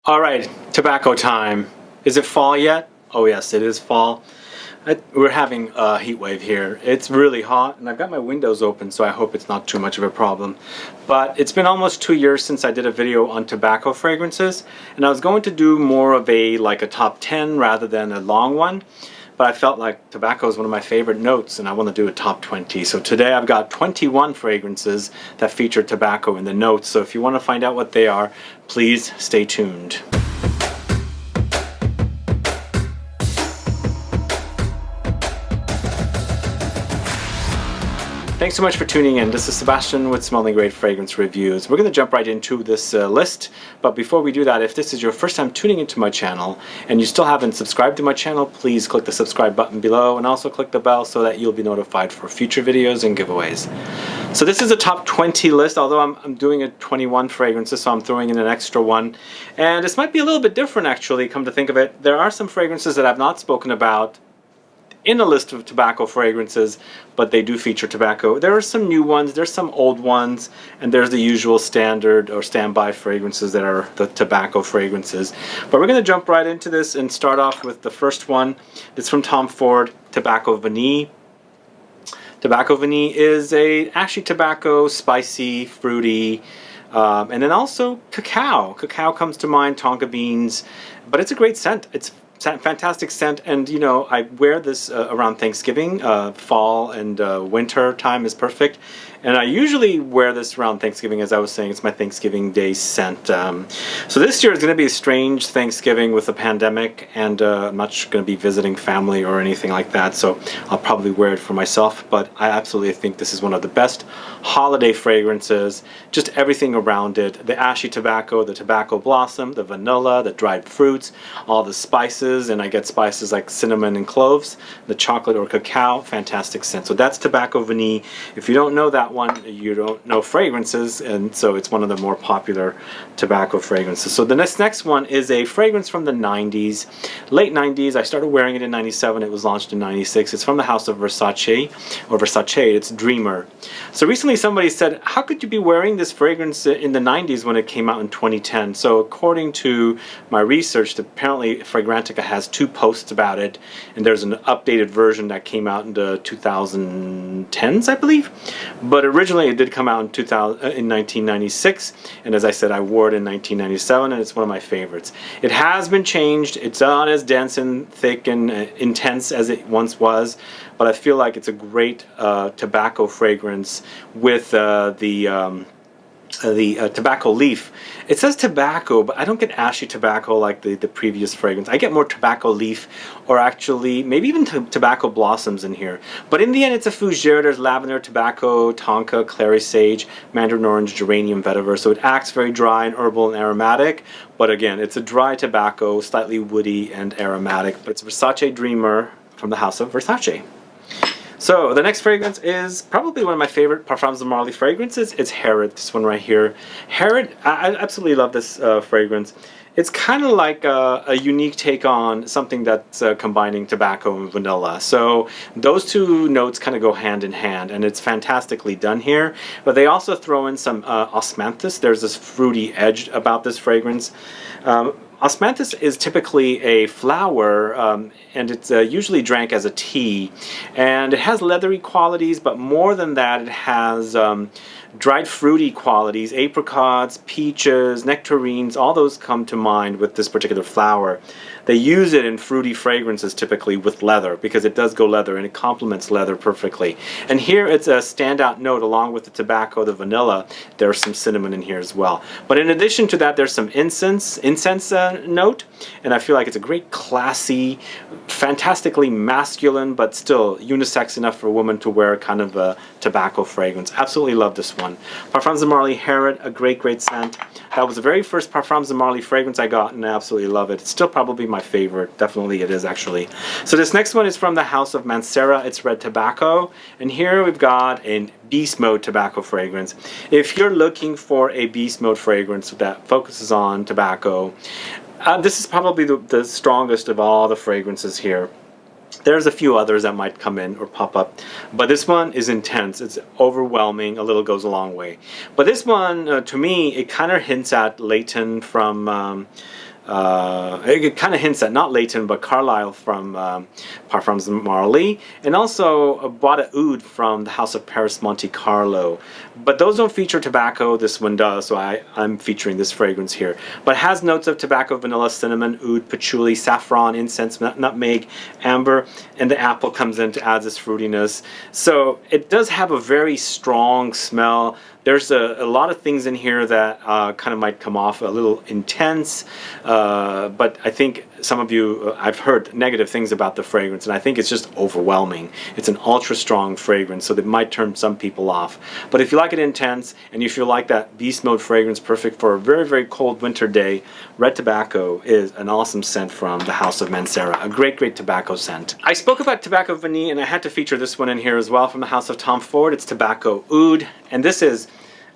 Alright, tobacco time. Is it fall yet? Oh yes, it is fall. We're having a heat wave here. It's really hot and I've got my windows open, so I hope it's not too much of a problem. But it's been almost 2 years since I did a video on tobacco fragrances, and I was going to do more of a top 10 rather than a long one. But I felt like tobacco is one of my favorite notes and I want to do a top 20. So today I've got 21 fragrances that feature tobacco in the notes. So if you want to find out what they are, please stay tuned. Thanks so much for tuning in. This is Sebastian with Smelling Great Fragrance Reviews. We're going to jump right into this list, but before we do that, if this is your first time tuning into my channel and you still haven't subscribed to my channel, please click the subscribe button below and also click the bell so that you'll be notified for future videos and giveaways. So this is a top 20 list, although I'm doing a 21 fragrances, so I'm throwing in an extra one. And this might be a little bit different actually, come to think of it. There are some fragrances that I've not spoken about in a list of tobacco fragrances, but they do feature tobacco. There are some new ones, there's some old ones, and there's the usual standard or standby fragrances that are the tobacco fragrances. But we're going to jump right into this and start off with the first one. It's from Tom Ford, Tobacco Vanille. Tobacco Vanille is actually tobacco, spicy, fruity, and then also cacao. Cacao comes to mind, tonka beans, but it's a great scent. It's fantastic scent, and you know, I wear this around Thanksgiving. Fall and winter time is perfect, and I usually wear this around Thanksgiving. As I was saying, it's my Thanksgiving Day scent. So this year is going to be a strange Thanksgiving with the pandemic, and I'm not going to be visiting family or anything like that, so I'll probably wear it for myself. But I absolutely think this is one of the best holiday fragrances. Just everything around it, the ashy tobacco, the tobacco blossom, the vanilla, the dried fruits, all the spices, and I get spices like cinnamon and cloves, the chocolate or cacao. Fantastic scent. So that's Tobacco Vanille. If you don't know that one, you don't know fragrances, and so it's one of the more popular tobacco fragrances. So the next one is a fragrance from the 90s, late 90s. I started wearing it in 97. It was launched in 96. It's from the house of VERSACE, or VERSACE. It's Dreamer. So recently somebody said, how could you be wearing this fragrance in the 90s when it came out in 2010? So according to my research, apparently Fragrantica has 2 posts about it, and there's an updated version that came out in the 2010s, I believe. But originally it did come out in 1996, and as I said, I wore it in 1997, and it's one of my favorites. It has been changed. It's not as dense and thick and intense as it once was, but I feel like it's a great tobacco fragrance with the tobacco leaf. It says tobacco, but I don't get ashy tobacco like the previous fragrance. I get more tobacco leaf, or actually maybe even tobacco blossoms in here. But in the end, it's a fougere. There's lavender, tobacco, tonka, clary sage, mandarin orange, geranium, vetiver. So it acts very dry and herbal and aromatic. But again, it's a dry tobacco, slightly woody and aromatic. But it's Versace Dreamer from the house of VERSACE. So the next fragrance is probably one of my favorite Parfums de Marly fragrances. It's Harrod, this one right here. Harrod, I absolutely love this fragrance. It's kind of like a unique take on something that's combining tobacco and vanilla. So those two notes kind of go hand in hand, and it's fantastically done here. But they also throw in some Osmanthus. There's this fruity edge about this fragrance. Osmanthus is typically a flower, and it's usually drank as a tea, and it has leathery qualities, but more than that, it has dried fruity qualities. Apricots, peaches, nectarines, all those come to mind with this particular flower. They use it in fruity fragrances typically with leather, because it does go leather and it complements leather perfectly. And here it's a standout note along with the tobacco, the vanilla. There's some cinnamon in here as well. But in addition to that, there's some incense note, and I feel like it's a great classy, fantastically masculine, but still unisex enough for a woman to wear kind of a tobacco fragrance. Absolutely love this one. Parfums de Marly Harrod, a great scent. That was the very first Parfums de Marly fragrance I got, and I absolutely love it. It's still probably my favorite. Definitely it is, actually. So this next one is from the house of MANCERA. It's Red Tobacco, and here we've got a beast mode tobacco fragrance. If you're looking for a beast mode fragrance that focuses on tobacco, this is probably the strongest of all the fragrances here. There's a few others that might come in or pop up, but this one is intense. It's overwhelming. A little goes a long way. But this one, to me, it kind of hints at Leighton from it kind of hints at not Leighton but Carlisle from Parfums Marly, and also bought a oud from the House of Paris Monte Carlo. But those don't feature tobacco. This one does, so I'm featuring this fragrance here. But it has notes of tobacco, vanilla, cinnamon, oud, patchouli, saffron, incense, nutmeg, amber, and the apple comes in to add this fruitiness. So it does have a very strong smell. There's a lot of things in here that kind of might come off a little intense, but I think some of you, I've heard negative things about the fragrance, and I think it's just overwhelming. It's an ultra strong fragrance, so that might turn some people off. But if you like it intense, and if you like that beast mode fragrance, perfect for a very, very cold winter day, Red Tobacco is an awesome scent from the House of MANCERA. A great, great tobacco scent. I spoke about Tobacco Vanille, and I had to feature this one in here as well from the House of Tom Ford. It's Tobacco Oud, and this is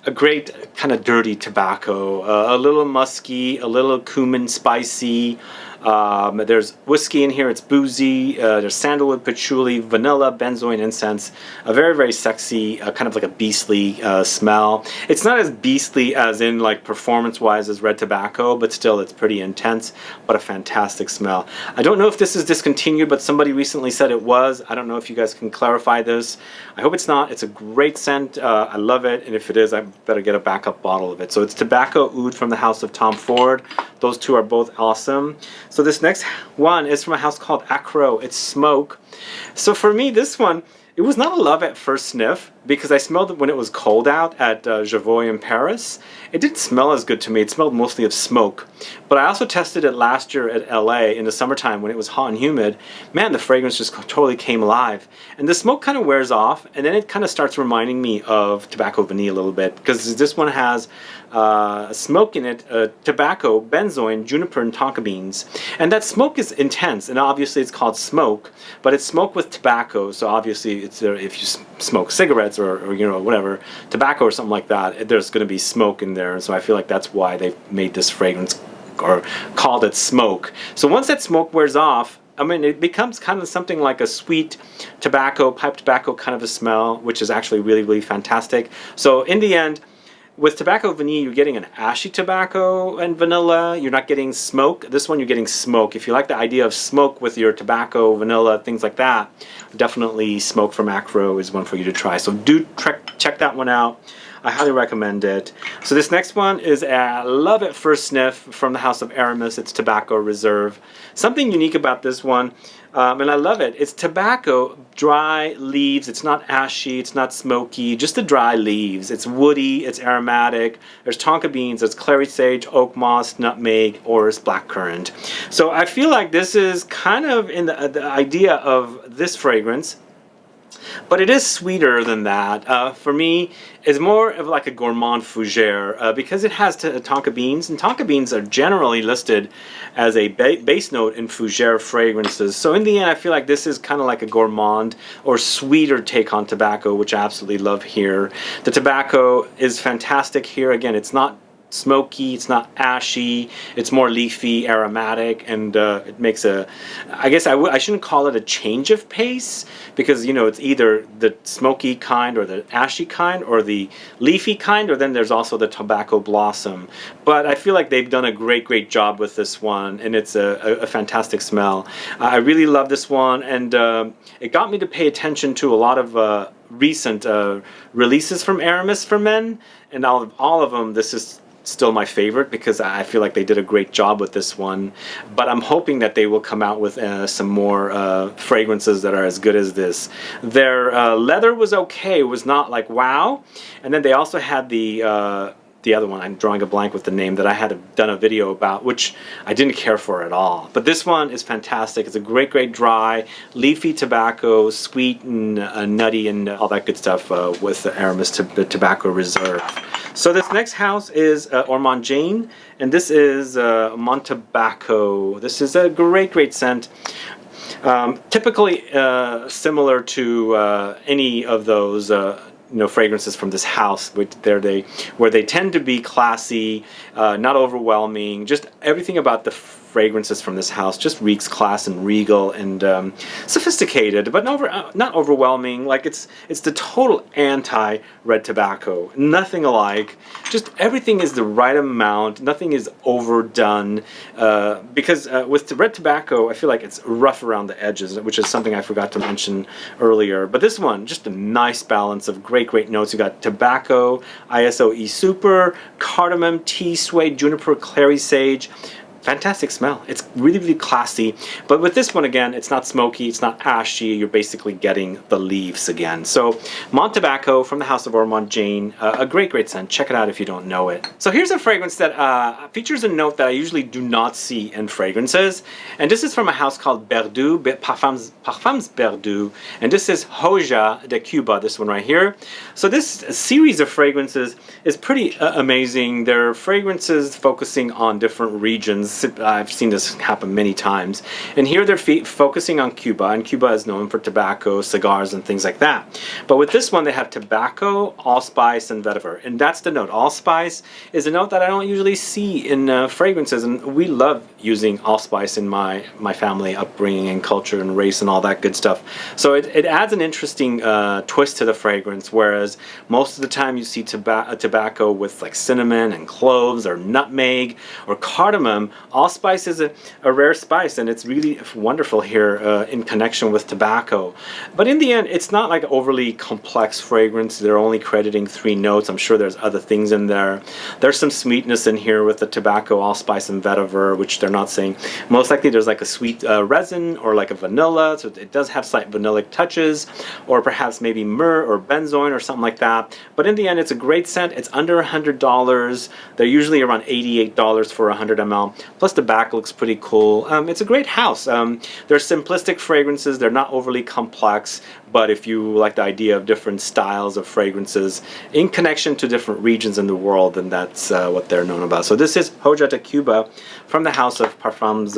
a great kind of dirty tobacco, a little musky, a little cumin spicy. There's whiskey in here, it's boozy, there's sandalwood, patchouli, vanilla, benzoin, incense. A very, very sexy, kind of like a beastly smell. It's not as beastly as in like performance-wise as Red Tobacco, but still it's pretty intense, but a fantastic smell. I don't know if this is discontinued, but somebody recently said it was. I don't know if you guys can clarify this. I hope it's not. It's a great scent. I love it, and if it is, I better get a backup bottle of it. So it's Tobacco Oud from the House of Tom Ford. Those two are both awesome. So this next one is from a house called AKRO. It's Smoke. So for me, this one, it was not a love at first sniff because I smelled it when it was cold out at Javoy in Paris. It didn't smell as good to me. It smelled mostly of smoke. But I also tested it last year at LA in the summertime when it was hot and humid. Man, the fragrance just totally came alive. And the smoke kind of wears off, and then it kind of starts reminding me of Tobacco Vanille a little bit, because this one has smoke in it, tobacco, benzoin, juniper, and tonka beans. And that smoke is intense, and obviously it's called smoke, but it's smoke with tobacco, so obviously it's if you smoke cigarettes or you know, whatever, tobacco or something like that, there's going to be smoke in there, and so I feel like that's why they've made this fragrance or called it Smoke. So once that smoke wears off, I mean, it becomes kind of something like a sweet tobacco, pipe tobacco kind of a smell, which is actually really, really fantastic. So in the end, with Tobacco Vanille, you're getting an ashy tobacco and vanilla. You're not getting smoke. This one, you're getting smoke. If you like the idea of smoke with your tobacco, vanilla, things like that, definitely Smoke from AKRO is one for you to try. So do check that one out. I highly recommend it. So this next one is a love at first sniff from the House of ARAMIS. It's Tobacco Reserve. Something unique about this one, and I love it, it's tobacco, dry leaves. It's not ashy, it's not smoky, just the dry leaves. It's woody, it's aromatic. There's tonka beans, there's clary sage, oak moss, nutmeg, orris, black currant. So I feel like this is kind of in the idea of this fragrance, but it is sweeter than that. For me, it's more of like a gourmand fougere because it has tonka beans, and tonka beans are generally listed as a base note in fougere fragrances. So in the end, I feel like this is kind of like a gourmand or sweeter take on tobacco, which I absolutely love here. The tobacco is fantastic here. Again, it's not smoky, it's not ashy, it's more leafy, aromatic, and it makes a, I guess I shouldn't call it a change of pace, because you know, it's either the smoky kind or the ashy kind or the leafy kind, or then there's also the tobacco blossom. But I feel like they've done a great job with this one, and it's a fantastic smell. I really love this one, and it got me to pay attention to a lot of recent releases from ARAMIS for men, and all of them, this is still my favorite because I feel like they did a great job with this one. But I'm hoping that they will come out with some more fragrances that are as good as this. Their leather was okay, it was not like wow. And then they also had the other one, I'm drawing a blank with the name, that I had done a video about, which I didn't care for at all. But this one is fantastic. It's a great dry, leafy tobacco, sweet and nutty and all that good stuff with the ARAMIS Tobacco Reserve. So this next house is JAYNE, and this is MONTABBACO. This is a great scent. Typically similar to any of those fragrances from this house, where they tend to be classy, not overwhelming. Just everything about the fragrances from this house just reeks class and regal and sophisticated, but not overwhelming. Like it's the total anti red tobacco. Nothing alike. Just everything is the right amount. Nothing is overdone. Because with the red tobacco, I feel like it's rough around the edges, which is something I forgot to mention earlier. But this one, just a nice balance of great notes. You got tobacco, ISOE Super, cardamom, tea, suede, juniper, clary, sage. Fantastic smell. It's really classy. But with this one, again, it's not smoky, it's not ashy. You're basically getting the leaves again. So MONTABBACO from the house of Ormonde JAYNE, a great scent. Check it out if you don't know it. So here's a fragrance that features a note that I usually do not see in fragrances. And this is from a house called Parfums Berdu. And this is Hoja de Cuba, this one right here. So this series of fragrances is pretty amazing. They're fragrances focusing on different regions. I've seen this happen many times. And here they're focusing on Cuba, and Cuba is known for tobacco, cigars, and things like that. But with this one, they have tobacco, allspice, and vetiver. And that's the note. Allspice is a note that I don't usually see in fragrances, and we love using allspice in my family upbringing and culture and race and all that good stuff. So it adds an interesting twist to the fragrance, whereas most of the time you see tobacco with like cinnamon and cloves or nutmeg or cardamom. Allspice is a rare spice, and it's really wonderful here in connection with tobacco. But in the end, it's not like overly complex fragrance. They're only crediting 3 notes. I'm sure there's other things in there. There's some sweetness in here with the tobacco, allspice, and vetiver, which they're not saying. Most likely there's like a sweet resin or like a vanilla, so it does have slight vanillic touches, or perhaps maybe myrrh or benzoin or something like that. But in the end, it's a great scent. It's under $100. They're usually around $88 for 100 ml. Plus the back looks pretty cool. It's a great house. They're simplistic fragrances. They're not overly complex, but if you like the idea of different styles of fragrances in connection to different regions in the world, then that's what they're known about. So this is Hoja de Cuba from the house of Parfums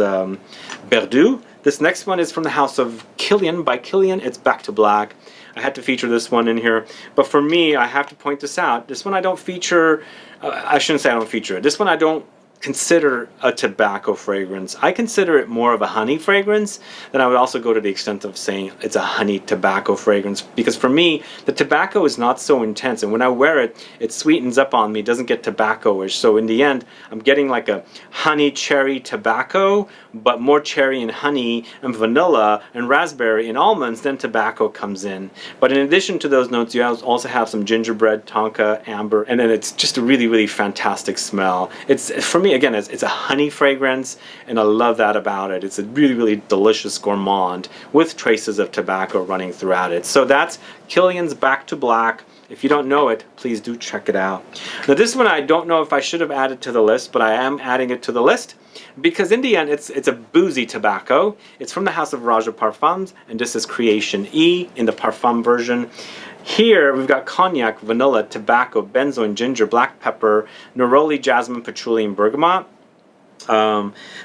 Berdu. This next one is from the house of Kilian by Kilian. It's Back to Black. I had to feature this one in here, but for me, I have to point this out. This one I don't feature. I shouldn't say I don't feature it. This one I don't consider a tobacco fragrance. I consider it more of a honey fragrance. Then I would also go to the extent of saying it's a honey tobacco fragrance, because for me the tobacco is not so intense, and when I wear it, it sweetens up on me. It doesn't get tobacco-ish. So in the end, I'm getting like a honey cherry tobacco, but more cherry and honey and vanilla and raspberry and almonds than tobacco comes in. But in addition to those notes, you also have some gingerbread, tonka, amber, and then it's just a really fantastic smell. It's, for me, again, it's a honey fragrance, and I love that about it. It's a really delicious gourmand with traces of tobacco running throughout it. So that's Kilian's Back to Black. If you don't know it, please do check it out. Now this one I don't know if I should have added to the list, but I am adding it to the list because in the end it's a boozy tobacco. It's from the house of Raja Parfums, and this is Creation E in the Parfum version. Here we've got cognac, vanilla, tobacco, benzoin, ginger, black pepper, neroli, jasmine, patchouli, and bergamot.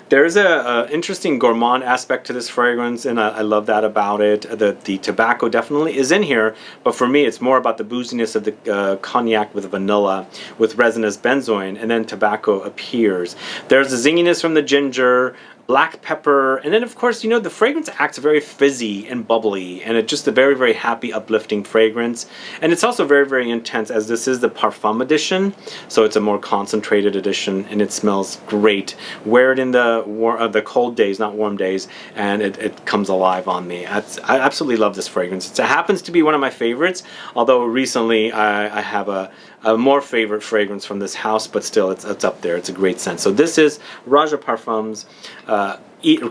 There's a interesting gourmand aspect to this fragrance, and I love that about it. The tobacco definitely is in here, but for me it's more about the booziness of the cognac with vanilla, with resinous benzoin, and then tobacco appears. There's the zinginess from the ginger, black pepper, and then of course, you know, the fragrance acts very fizzy and bubbly, and it's just a very happy, uplifting fragrance. And it's also very intense, as this is the Parfum edition, so it's a more concentrated edition, and it smells great. Wear it in the cold days, not warm days, and it comes alive on me. I absolutely love this fragrance. It happens to be one of my favorites, although recently I have a more favorite fragrance from this house, but still it's up there. It's a great scent. So this is Raja Parfums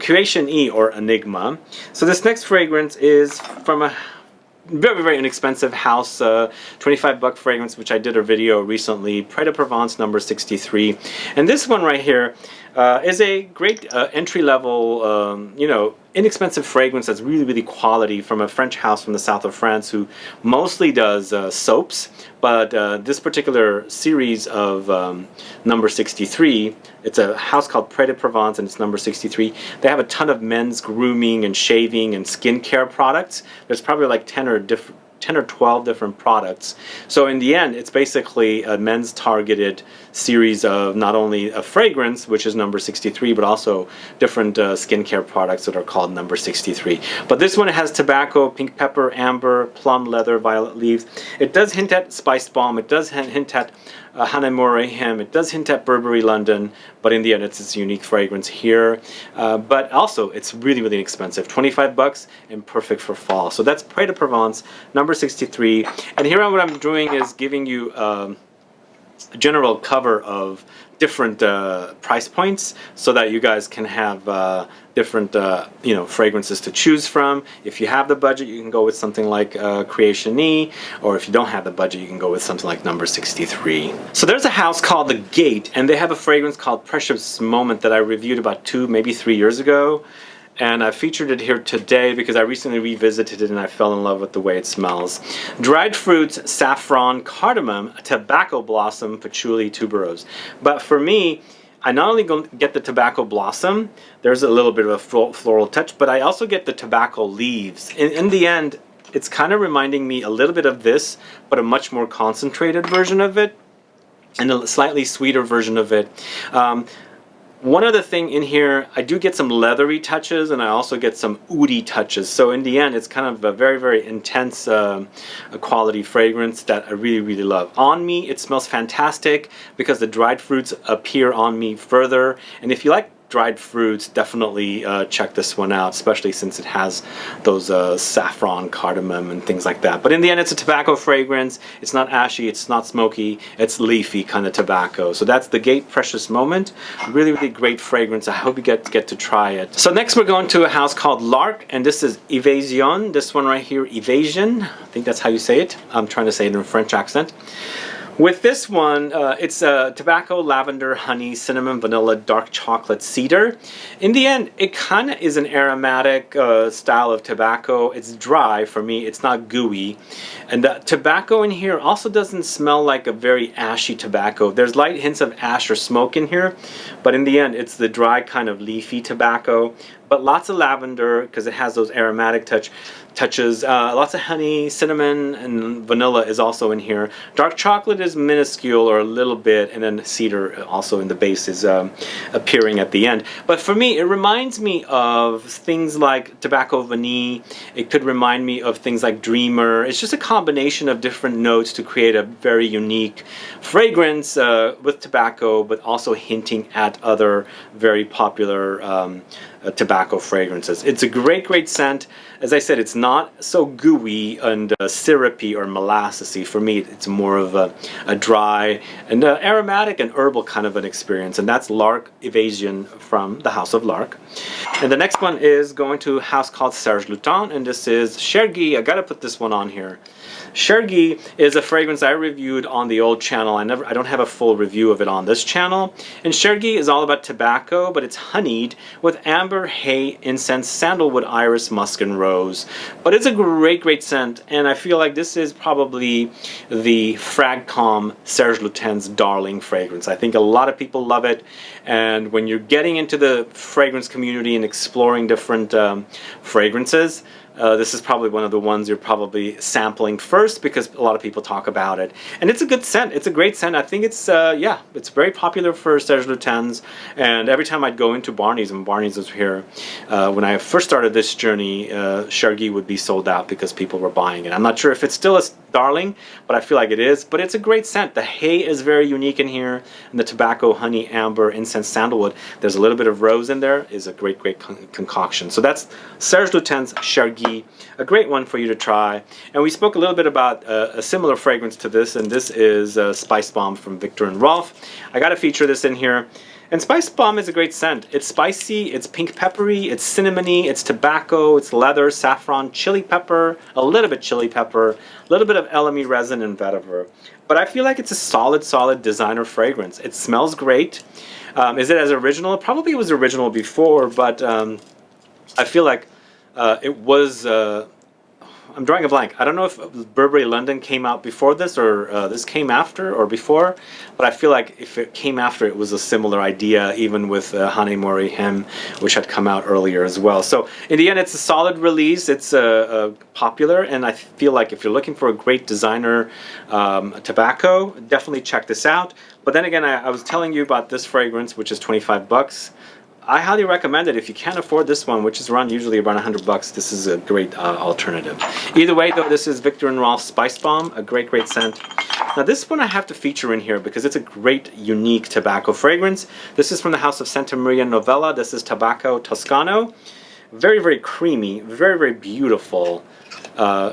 Creation E, or Enigma. So this next fragrance is from a very inexpensive house, $25 fragrance, which I did a video recently, Près de Provence number 63. And this one right here is a great entry-level, you know, inexpensive fragrance that's really quality, from a French house from the south of France who mostly does soaps, but this particular series of number 63, it's a house called Près de Provence, and it's number 63. They have a ton of men's grooming and shaving and skincare products. There's probably like 10 or 10 or 12 different products. So in the end, it's basically a men's targeted series of not only a fragrance, which is number 63, but also different skincare products that are called number 63. But this one has tobacco, pink pepper, amber, plum, leather, violet leaves. It does hint at spice bomb. It does hint at Hanamurahem. It does hint at Burberry London, but in the end, it's its unique fragrance here. But also, it's really, really expensive. 25 bucks and perfect for fall. So that's Près de Provence, number 63. And here what I'm doing is giving you a general cover of different price points so that you guys can have different you know, fragrances to choose from. If you have the budget, you can go with something like Creation E, or if you don't have the budget, you can go with something like number 63. So there's a house called The Gate, and they have a fragrance called Precious Moment that I reviewed about 2, maybe 3 years ago. And I featured it here today because I recently revisited it and I fell in love with the way it smells. Dried fruits, saffron, cardamom, tobacco blossom, patchouli, tuberose. But for me, I not only get the tobacco blossom, there's a little bit of a floral touch, but I also get the tobacco leaves. In the end, it's kind of reminding me a little bit of this, but a much more concentrated version of it, and a slightly sweeter version of it. One other thing in here, I do get some leathery touches, and I also get some oudi touches. So in the end, it's kind of a very, very intense quality fragrance that I really, really love. On me, it smells fantastic because the dried fruits appear on me further. And if you like dried fruits, definitely check this one out, especially since it has those saffron, cardamom, and things like that. But in the end, it's a tobacco fragrance. It's not ashy, it's not smoky, it's leafy kind of tobacco. So that's The Gate Precious Moment. Really, really great fragrance. I hope you get to try it. So next we're going to a house called L'Arc, and this is Evasion. This one right here, Evasion. I think that's how you say it. I'm trying to say it in a French accent. With this one, it's tobacco, lavender, honey, cinnamon, vanilla, dark chocolate, cedar. In the end, it kind of is an aromatic style of tobacco. It's dry for me. It's not gooey. And the tobacco in here also doesn't smell like a very ashy tobacco. There's light hints of ash or smoke in here, but in the end, it's the dry kind of leafy tobacco. But lots of lavender because it has those aromatic touches. Lots of honey, cinnamon, and vanilla is also in here. Dark chocolate is minuscule or a little bit, and then cedar also in the base is appearing at the end. But for me, it reminds me of things like Tobacco Vanille. It could remind me of things like Dreamer. It's just a combination of different notes to create a very unique fragrance with tobacco, but also hinting at other very popular tobacco fragrances. It's a great, great scent. As I said, it's not so gooey and syrupy or molassesy. For me, it's more of a dry and aromatic and herbal kind of an experience. And that's L'Arc Evasion from the House of L'Arc. And the next one is going to a house called Serge Lutens, and this is Chergui. I gotta put this one on here. Chergui is a fragrance I reviewed on the old channel. I don't have a full review of it on this channel. And Chergui is all about tobacco, but it's honeyed with amber, hay, incense, sandalwood, iris, musk, and rose. But it's a great, great scent, and I feel like this is probably the Fragcom Serge Lutens' darling fragrance. I think a lot of people love it, and when you're getting into the fragrance community and exploring different fragrances, this is probably one of the ones you're probably sampling first because a lot of people talk about it. And it's a good scent. It's a great scent. I think it's, yeah, it's very popular for Serge Lutens. And every time I'd go into Barney's, and Barney's was here, when I first started this journey, Chergui would be sold out because people were buying it. I'm not sure if it's still a darling, but I feel like it is. But it's a great scent. The hay is very unique in here. And the tobacco, honey, amber, incense, sandalwood, there's a little bit of rose in there, is a great, great concoction. So that's Serge Lutens' Chergui. A great one for you to try. And we spoke a little bit about a similar fragrance to this, and this is Spice Bomb from Viktor and Rolf. I got to feature this in here. And Spice Bomb is a great scent. It's spicy, it's pink peppery, it's cinnamony, it's tobacco, it's leather, saffron, chili pepper, a little bit chili pepper, a little bit of elemi resin and vetiver. But I feel like it's a solid, solid designer fragrance. It smells great. Is it as original? Probably it was original before, but I feel like it was I'm drawing a blank. I don't know if Burberry London came out before this, or this came after or before, but I feel like if it came after, it was a similar idea, even with Hane Mori Him, which had come out earlier as well. So in the end, it's a solid release. It's popular, and I feel like if you're looking for a great designer tobacco, definitely check this out. But then again, I was telling you about this fragrance, which is 25 bucks. I highly recommend it if you can't afford this one, which is usually around 100 bucks. This is a great alternative. Either way, though, this is Viktor & Rolf Spice Bomb, a great, great scent. Now, this one I have to feature in here because it's a great, unique tobacco fragrance. This is from the house of Santa Maria Novella. This is Tabacco Toscano. Very, very creamy, very, very beautiful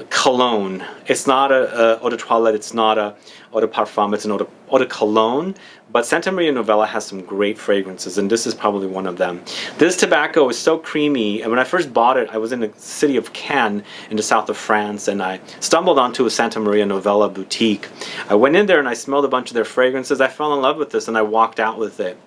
cologne. It's not a eau de toilette, it's not a eau de parfum, it's an eau de cologne. But Santa Maria Novella has some great fragrances, and this is probably one of them. This tobacco is so creamy, and when I first bought it, I was in the city of Cannes in the south of France, and I stumbled onto a Santa Maria Novella boutique. I went in there and I smelled a bunch of their fragrances. I fell in love with this, and I walked out with it.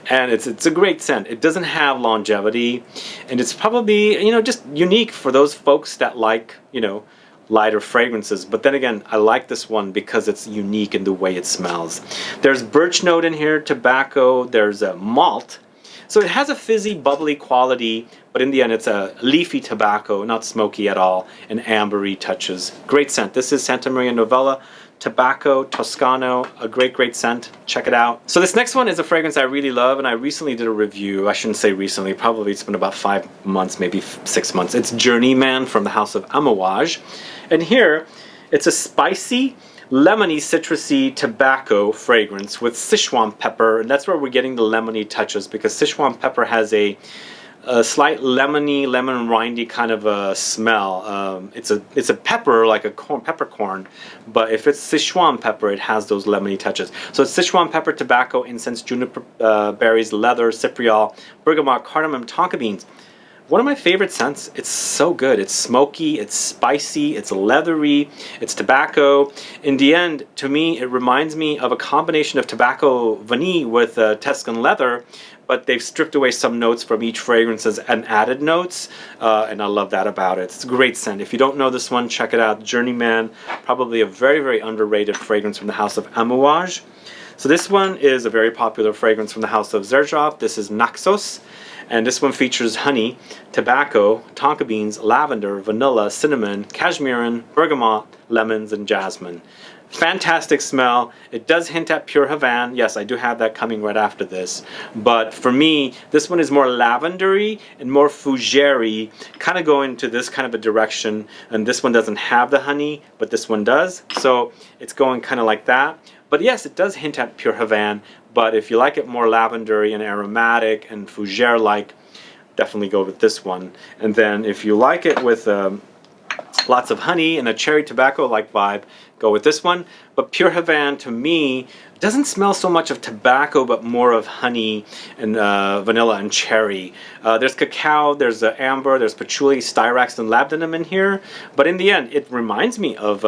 And it's a great scent. It doesn't have longevity, and it's probably, you know, just unique for those folks that like, you know, lighter fragrances. But then again, I like this one because it's unique in the way it smells. There's birch note in here, tobacco, there's a malt. So it has a fizzy, bubbly quality, but in the end it's a leafy tobacco, not smoky at all, and ambery touches. Great scent. This is Santa Maria Novella Tabacco Toscano, a great, great scent. Check it out. So this next one is a fragrance I really love, and I recently did a review. I shouldn't say recently, probably it's been about 5 months, maybe 6 months. It's Journeyman from the house of Amouage. And here, it's a spicy, lemony, citrusy tobacco fragrance with Sichuan pepper, and that's where we're getting the lemony touches, because Sichuan pepper has a slight lemony, lemon rindy kind of a smell. It's a pepper, like a peppercorn, but if it's Sichuan pepper, it has those lemony touches. So it's Sichuan pepper, tobacco, incense, juniper berries, leather, cypriol, bergamot, cardamom, tonka beans. One of my favorite scents. It's so good. It's smoky, it's spicy, it's leathery, it's tobacco. In the end, to me, it reminds me of a combination of tobacco vanille with Tuscan leather, but they've stripped away some notes from each fragrances and added notes, and I love that about it. It's a great scent. If you don't know this one, check it out. Journeyman, probably a very, very underrated fragrance from the house of Amouage. So this one is a very popular fragrance from the house of Xerjoff. This is Naxos. And this one features honey, tobacco, tonka beans, lavender, vanilla, cinnamon, cashmerean, bergamot, lemons, and jasmine. Fantastic smell. It does hint at pure Havana. Yes, I do have that coming right after this. But for me, this one is more lavendery and more fougere, kind of going to this kind of a direction. And this one doesn't have the honey, but this one does. So it's going kind of like that. But yes, it does hint at pure Havana. But if you like it more lavendery and aromatic and fougere-like, definitely go with this one. And then if you like it with lots of honey and a cherry tobacco-like vibe, go with this one. But pure Havana, to me, doesn't smell so much of tobacco, but more of honey and vanilla and cherry. There's cacao, there's amber, there's patchouli, styrax, and labdanum in here. But in the end, it reminds me of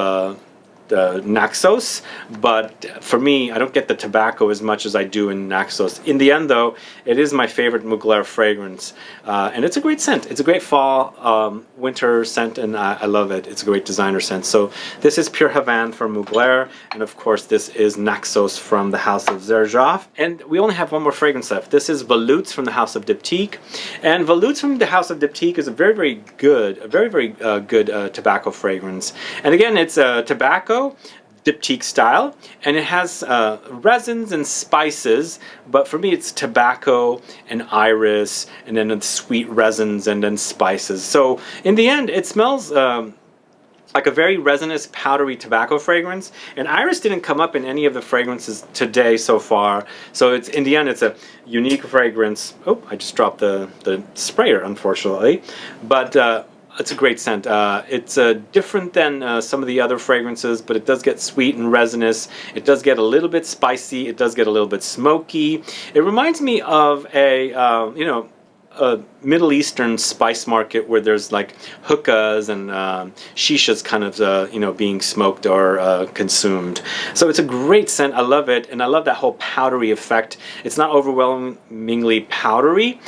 Naxos, but for me, I don't get the tobacco as much as I do in Naxos. In the end, though, it is my favorite Mugler fragrance, and it's a great scent. It's a great fall, winter scent, and I love it. It's a great designer scent. So this is Pure Havana from Mugler, and of course, this is Naxos from the house of Xerjoff. And we only have one more fragrance left. This is Volutes from the house of Diptyque, and Volutes from the house of Diptyque is a very, very good, good tobacco fragrance. And again, it's tobacco, Diptyque style, and it has resins and spices, but for me it's tobacco and iris, and then it's sweet resins and then spices. So in the end, it smells like a very resinous, powdery tobacco fragrance, and iris didn't come up in any of the fragrances today so far. So it's, in the end, it's a unique fragrance. Oh, I just dropped the sprayer, unfortunately, but it's a great scent. It's different than some of the other fragrances, but it does get sweet and resinous. It does get a little bit spicy. It does get a little bit smoky. It reminds me of a, a Middle Eastern spice market where there's like hookahs and shishas kind of you know, being smoked or consumed. So it's a great scent. I love it, and I love that whole powdery effect. It's not overwhelmingly powdery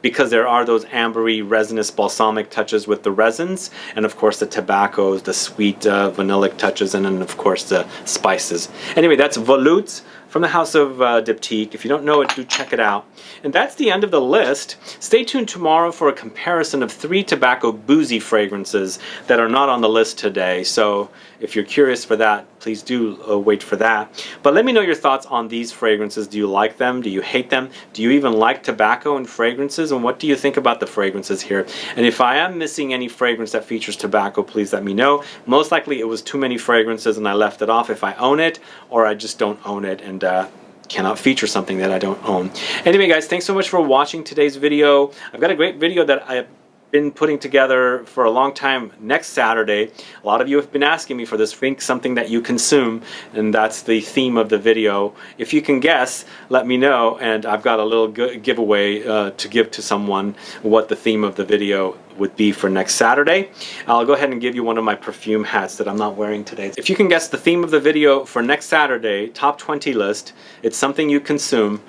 because there are those ambery, resinous, balsamic touches with the resins, and of course the tobaccos, the sweet vanillic touches, and then of course the spices. Anyway, that's Volutes from the house of Diptyque. If you don't know it, do check it out. And that's the end of the list. Stay tuned tomorrow for a comparison of 3 tobacco boozy fragrances that are not on the list today. So if you're curious for that, please do wait for that. But let me know your thoughts on these fragrances. Do you like them? Do you hate them? Do you even like tobacco and fragrances? And what do you think about the fragrances here? And if I am missing any fragrance that features tobacco, please let me know. Most likely it was too many fragrances and I left it off if I own it, or I just don't own it and cannot feature something that I don't own. Anyway guys, thanks so much for watching today's video. I've got a great video that I've been putting together for a long time next Saturday. A lot of you have been asking me for this, think something that you consume, and that's the theme of the video. If you can guess, let me know, and I've got a little giveaway to give to someone what the theme of the video would be for next Saturday. I'll go ahead and give you one of my perfume hats that I'm not wearing today. If you can guess the theme of the video for next Saturday, top 20 list, it's something you consume,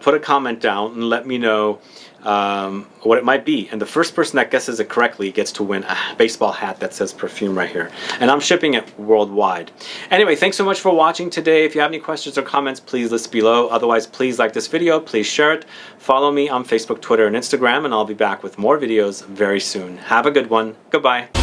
put a comment down and let me know what it might be, and the first person that guesses it correctly gets to win a baseball hat that says perfume right here, and I'm shipping it worldwide. Anyway, thanks so much for watching today. If you have any questions or comments, please list below. Otherwise, please like this video, please share it, follow me on Facebook, Twitter, and Instagram, and I'll be back with more videos very soon. Have a good one. Goodbye.